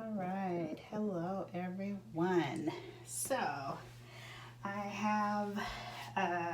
All right, hello everyone. So I have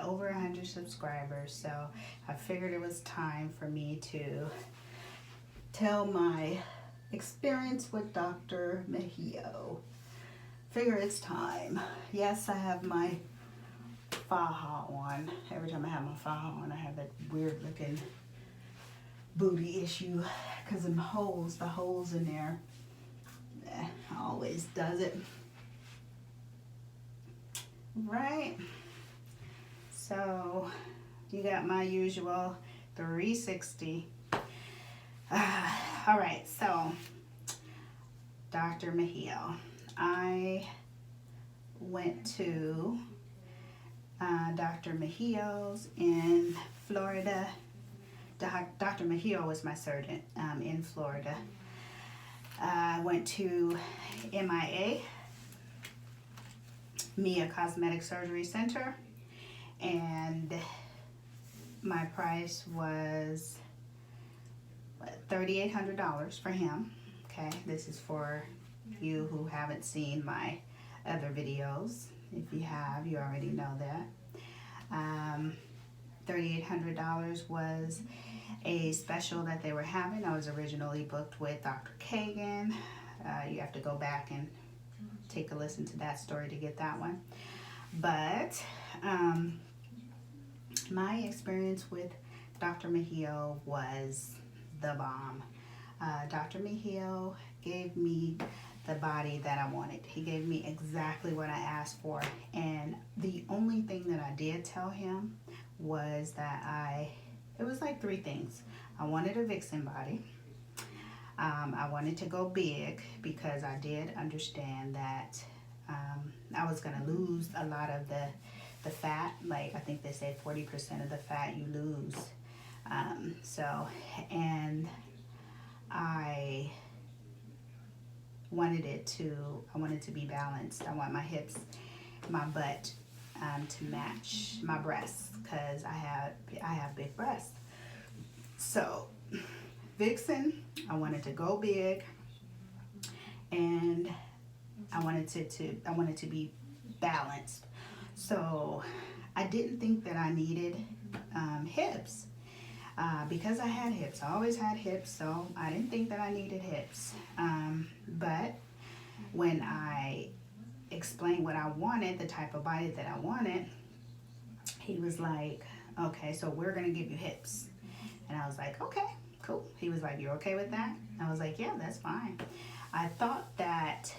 over 100 subscribers, so I figured it was time for me to tell my experience with Dr. Mehio. Figure it's time. Yes, I have my faja on. Every time I have my faja on, I have that weird looking booty issue because the holes in there always does it. Right? So you got my usual 360. All right, so Dr. Mehio. I went to Dr. Mehio's in Florida. Dr. Mehio was my surgeon in Florida. I went to MIA, Mia Cosmetic Surgery Center, and my price was $3,800 for him. Okay, this is for you who haven't seen my other videos. If you have, you already know that. $3,800 was a special that they were having. I was originally booked with Dr. Kagan. You have to go back and take a listen to that story to get that one. But my experience with Dr. Mehio was the bomb. Dr. Mehio gave me the body that I wanted. He gave me exactly what I asked for. And the only thing that I did tell him was that it was like three things. I wanted a vixen body. I wanted to go big because I did understand that I was going to lose a lot of the fat. Like I think they say 40% of the fat you lose. And I wanted to be balanced. I want my hips, my butt to match my breasts because I have big breasts. So vixen, I wanted to go big, and I wanted to be balanced. So I didn't think that I needed hips because I had hips. I always had hips, so I didn't think that I needed hips. But when I explained what I wanted, the type of body that I wanted, he was like, okay, so we're gonna give you hips. And I was like, okay, cool. He was like, you're okay with that? I was like, yeah, that's fine. I thought that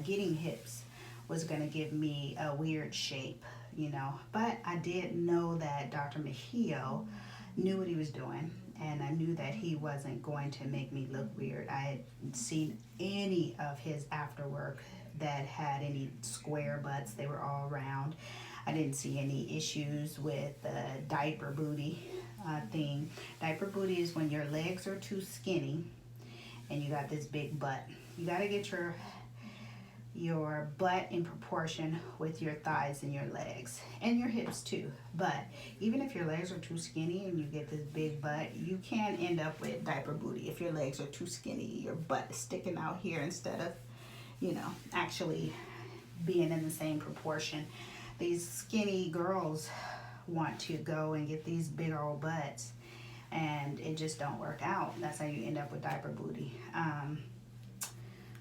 getting hips was gonna give me a weird shape, but I did know that Dr. Mehio knew what he was doing, and I knew that he wasn't going to make me look weird. I had seen any of his after work that had any square butts. They were all round. I didn't see any issues with the diaper booty thing. Diaper booty is when your legs are too skinny and you got this big butt. You got to get your butt in proportion with your thighs and your legs and your hips too. But even if your legs are too skinny and you get this big butt, you can end up with diaper booty if your legs are too skinny, your butt is sticking out here instead of actually being in the same proportion. These skinny girls want to go and get these big old butts, and it just don't work out. That's how you end up with diaper booty.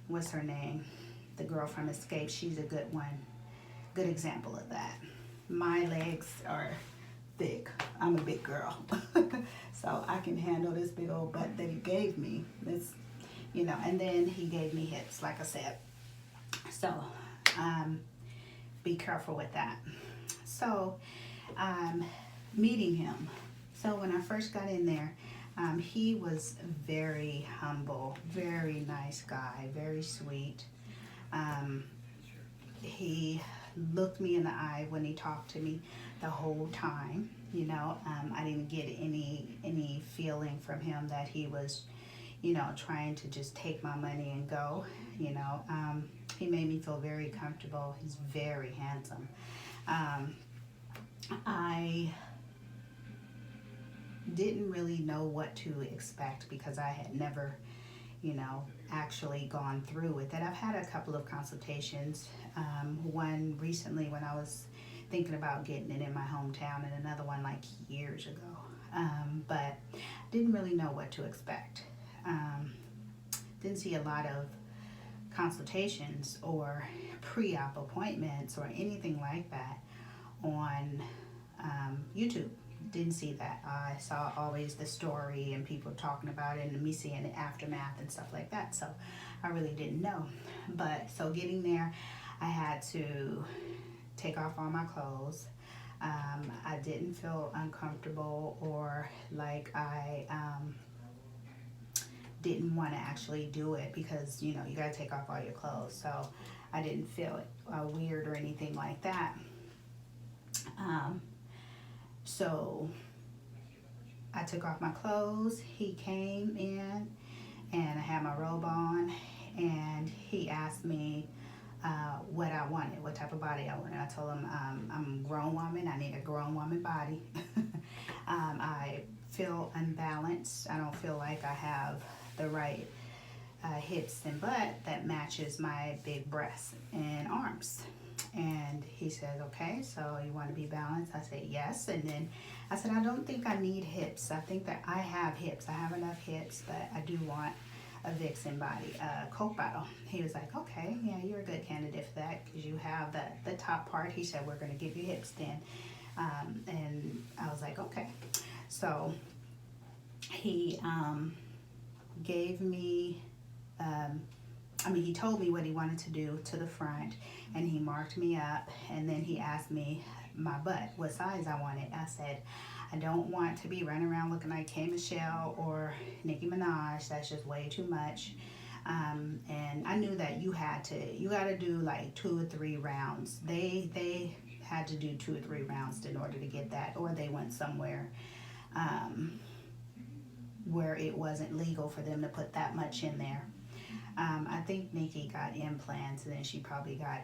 What's her name? The girl from Escape, she's a good one. Good example of that. My legs are thick. I'm a big girl. So I can handle this big old butt that he gave me. And then he gave me hips, like I said. So be careful with that. So meeting him. So when I first got in there, he was very humble, very nice guy, very sweet. He looked me in the eye when he talked to me the whole time. I didn't get any feeling from him that he was trying to just take my money and go. He made me feel very comfortable. He's very handsome. I didn't really know what to expect because I had never actually gone through with it. I've had a couple of consultations, one recently when I was thinking about getting it in my hometown, and another one like years ago, but didn't really know what to expect. Didn't see a lot of consultations or pre-op appointments or anything like that on YouTube. Didn't see that. I saw always the story and people talking about it and me seeing the aftermath and stuff like that. So I really didn't know. But so getting there, I had to take off all my clothes. I didn't feel uncomfortable or like I didn't want to actually do it because you got to take off all your clothes. So I didn't feel weird or anything like that. So I took off my clothes. He came in and I had my robe on, and he asked me what I wanted, what type of body I wanted. I told him I'm a grown woman. I need a grown woman body. I feel unbalanced. I don't feel like I have the right hips and butt that matches my big breasts and arms. And he said, okay, so you want to be balanced? I said, yes. And then I said, I don't think I need hips. I think that I have hips. I have enough hips, but I do want a Vixen body, a Coke bottle. He was like, okay, yeah, you're a good candidate for that because you have the top part. He said, we're going to give you hips then. And I was like, okay. So he gave me, he told me what he wanted to do to the front, and he marked me up, and then he asked me my butt, what size I wanted. I said, I don't want to be running around looking like K. Michelle or Nicki Minaj. That's just way too much. And I knew that you got to do like 2 or 3 rounds. They had to do 2 or 3 rounds in order to get that, or they went somewhere where it wasn't legal for them to put that much in there. I think Nikki got implants, and then she probably got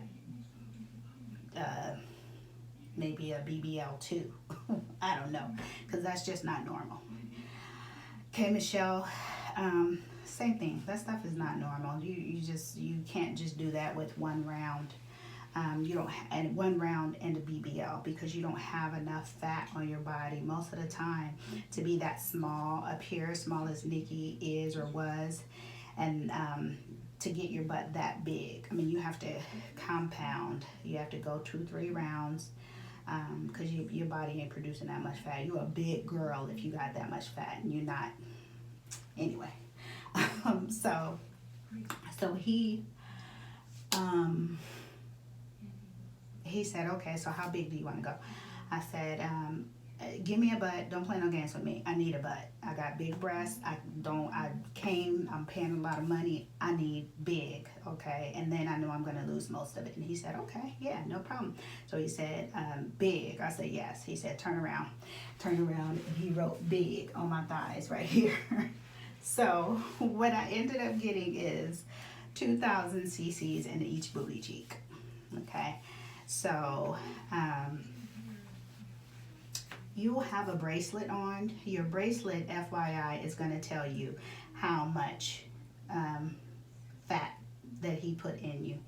maybe a BBL too. I don't know, because that's just not normal. K. Michelle, same thing. That stuff is not normal. You can't just do that with 1 round. You don't and 1 round and a BBL, because you don't have enough fat on your body most of the time to be that small up here, as small as Nikki is or was, and to get your butt that big. You have to compound. You have to go 2-3 rounds because your body ain't producing that much fat. You're a big girl if you got that much fat, and you're not. Anyway, so he said, okay, so how big do you want to go? I said, give me a butt. Don't play no games with me. I need a butt. I got big breasts. I'm paying a lot of money. I need big, okay? And then I know I'm going to lose most of it. And he said, okay, yeah, no problem. So he said, big. I said, yes. He said, turn around. Turned around, and he wrote big on my thighs right here. So what I ended up getting is 2,000 cc's in each booty cheek, okay? So, you will have a bracelet on. Your bracelet, FYI, is going to tell you how much fat that he put in you.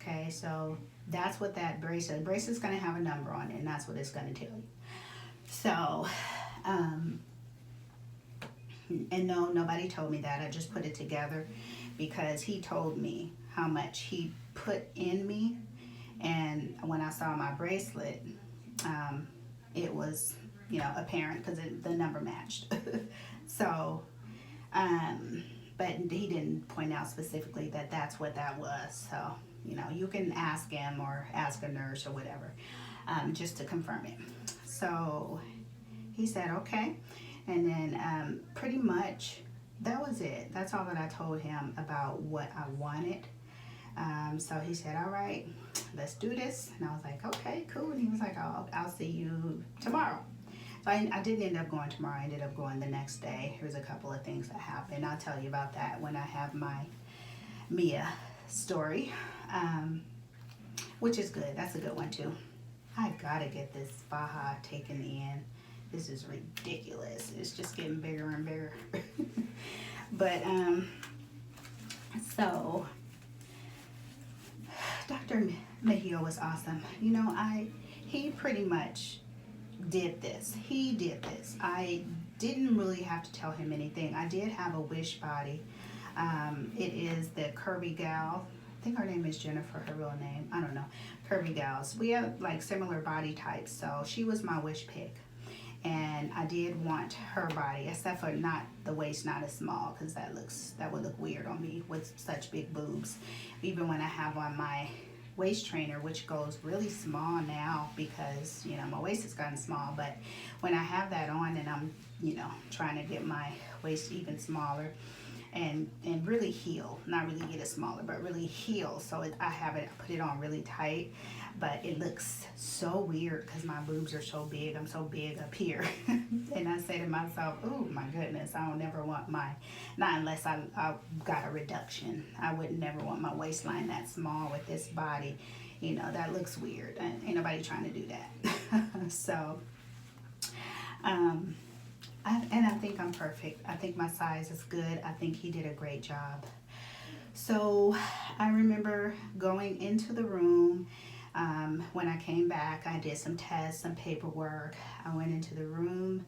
Okay, so that's what that bracelet's going to have a number on it, and that's what it's going to tell you. So, and no, nobody told me that. I just put it together because he told me how much he put in me. And when I saw my bracelet, it was, apparent because the number matched. So, but he didn't point out specifically that that's what that was. So, you can ask him or ask a nurse or whatever, just to confirm it. So he said, okay. And then pretty much that was it. That's all that I told him about what I wanted. So he said, all right, let's do this. And I was like, okay, cool. And he was like, I'll see you tomorrow. So I didn't end up going tomorrow. I ended up going the next day. There was a couple of things that happened. I'll tell you about that when I have my Mia story, which is good. That's a good one too. I gotta get this faja taken in. This is ridiculous. It's just getting bigger and bigger. But So Dr. Mehio was awesome. You know, he pretty much did this. He did this. I didn't really have to tell him anything. I did have a wish body. It is the Curvy Gal. I think her name is Jennifer, her real name. I don't know. Curvy Gals. We have like similar body types, so she was my wish pick. And I did want her body, except for not the waist not as small, because that would look weird on me with such big boobs. Even when I have on my waist trainer, which goes really small now because, you know, my waist has gotten small, but when I have that on and I'm, you know, trying to get my waist even smaller and really heal, not really get it smaller, but really heal, so I put it on really tight, but it looks so weird because my boobs are so big. I'm so big up here. And I say to myself, oh my goodness, I don't never want not unless I got a reduction. I would never want my waistline that small with this body. You know, that looks weird. Ain't nobody trying to do that. So, and I think I'm perfect. I think my size is good. I think he did a great job. So I remember going into the room. When I came back, I did some tests, some paperwork. I went into the room.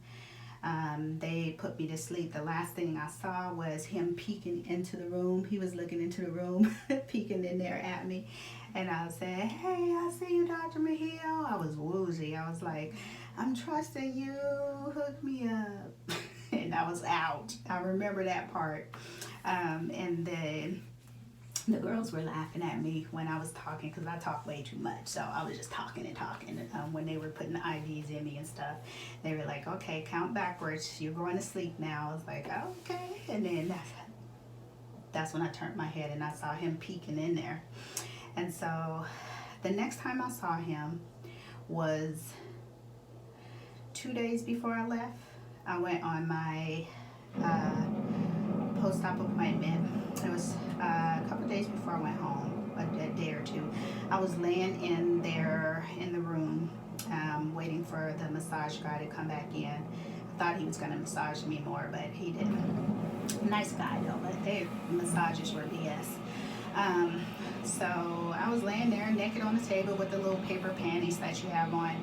They put me to sleep. The last thing I saw was him peeking into the room. He was looking into the room, peeking in there at me. And I said, hey, I see you, Dr. Mehio. I was woozy. I was like, I'm trusting you. Hook me up. And I was out. I remember that part. And then the girls were laughing at me when I was talking because I talk way too much. So I was just talking and talking. When they were putting the IVs in me and stuff, they were like, okay, count backwards. You're going to sleep now. I was like, okay. And then that's when I turned my head and I saw him peeking in there. And so the next time I saw him was 2 days before I left. I went on my post-op appointment. It was a couple days before I went home, a day or two. I was laying in there in the room, waiting for the massage guy to come back in. I thought he was going to massage me more, but he didn't. Nice guy though, but their massages were BS. So I was laying there naked on the table with the little paper panties that you have on,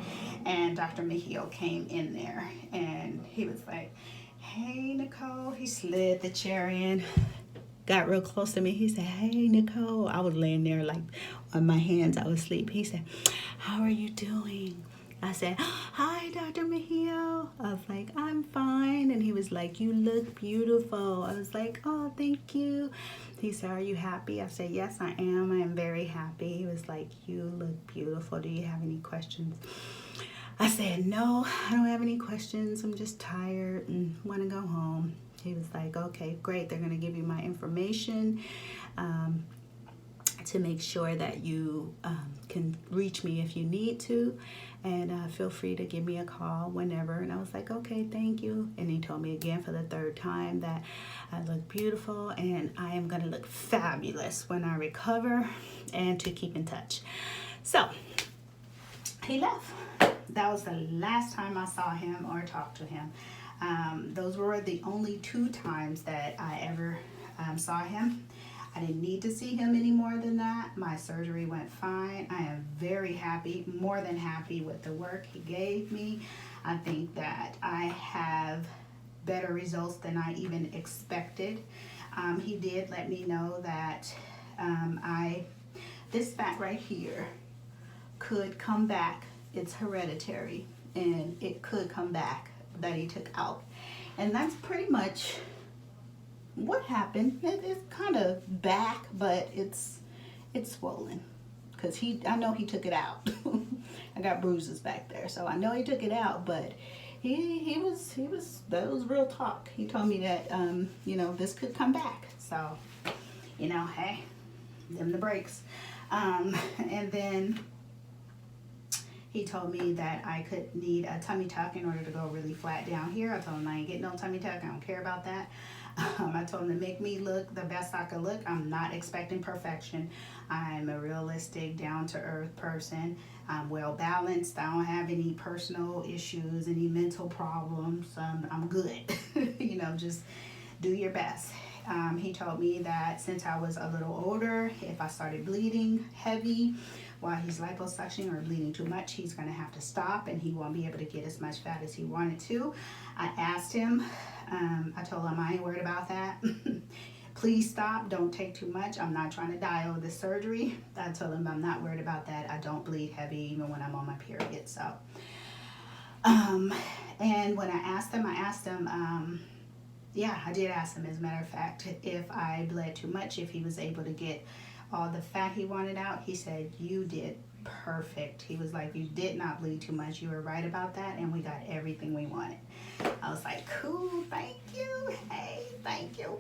and Dr. Mehio came in there, and he was like, hey, Nicole. He slid the chair in, got real close to me. He said, hey, Nicole. I was laying there like on my hands. I was asleep. He said, how are you doing? I said, hi, Dr. Mehio. I was like, I'm fine. And he was like, you look beautiful. I was like, oh, thank you. He said, are you happy? I said, yes, I am. I am very happy. He was like, you look beautiful. Do you have any questions? I said, no, I don't have any questions. I'm just tired and want to go home. He was like, okay, great. They're going to give you my information to make sure that you can reach me if you need to. And feel free to give me a call whenever. And I was like, okay, thank you. And he told me again for the third time that I look beautiful and I am going to look fabulous when I recover, and to keep in touch. So he left. That was the last time I saw him or talked to him. Those were the only 2 times that I ever saw him. I didn't need to see him any more than that. My surgery went fine. I am very happy, more than happy with the work he gave me. I think that I have better results than I even expected. He did let me know that this fat right here could come back. It's hereditary and it could come back, that he took out. And that's pretty much what happened. It's kind of back, but it's swollen because I know he took it out. I got bruises back there, so I know he took it out, but he was that was real talk. He told me that you know, this could come back, so you know, hey, them the breaks. And then he told me that I could need a tummy tuck in order to go really flat down here. I told him I ain't getting no tummy tuck. I don't care about that. I told him to make me look the best I could look. I'm not expecting perfection. I'm a realistic, down-to-earth person. I'm well-balanced. I don't have any personal issues, any mental problems. I'm good. You know, just do your best. He told me that since I was a little older, if I started bleeding heavy while he's liposuctioning or bleeding too much, he's going to have to stop and he won't be able to get as much fat as he wanted to. I asked him, I told him I ain't worried about that. Please stop, don't take too much. I'm not trying to die over this surgery. I told him I'm not worried about that. I don't bleed heavy even when I'm on my period. So, and when I asked him, yeah, I did ask him, as a matter of fact, if I bled too much, if he was able to get all the fat he wanted out. He said, you did perfect. He was like, you did not bleed too much. You were right about that, and we got everything we wanted. I was like, cool, thank you. Hey, thank you.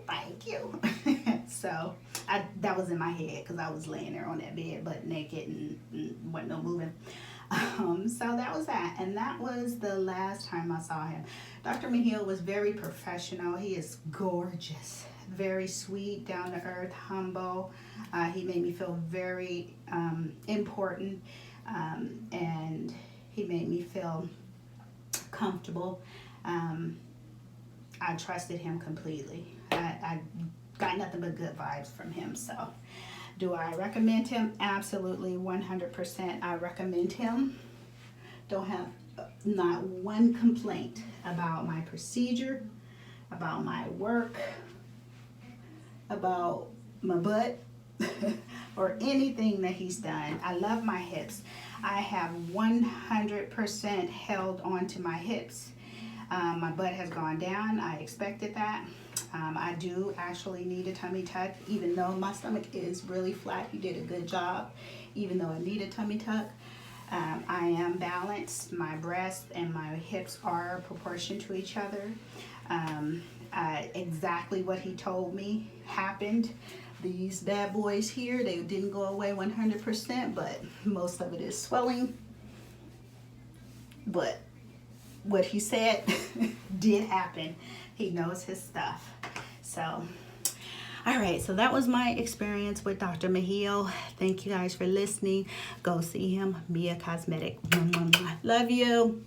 So that was in my head because I was laying there on that bed, butt naked, and wasn't no moving. So that was that, and that was the last time I saw him. Dr. Mehio was very professional. He is gorgeous, very sweet, down to earth, humble. He made me feel very important, and he made me feel comfortable. I trusted him completely. I got nothing but good vibes from him. So, do I recommend him? Absolutely, 100%. I recommend him. Don't have not one complaint about my procedure, about my work, about my butt, or anything that he's done. I love my hips. I have 100% held on to my hips. My butt has gone down. I expected that. I do actually need a tummy tuck, even though my stomach is really flat. You did a good job, even though I need a tummy tuck. I am balanced. My breasts and my hips are proportioned to each other. Exactly what he told me happened. These bad boys here, they didn't go away 100%, but most of it is swelling. But what he said did happen. He knows his stuff. So, all right, so that was my experience with Dr. Mehio. Thank you guys for listening. Go see him. Mia Cosmetic. Love you.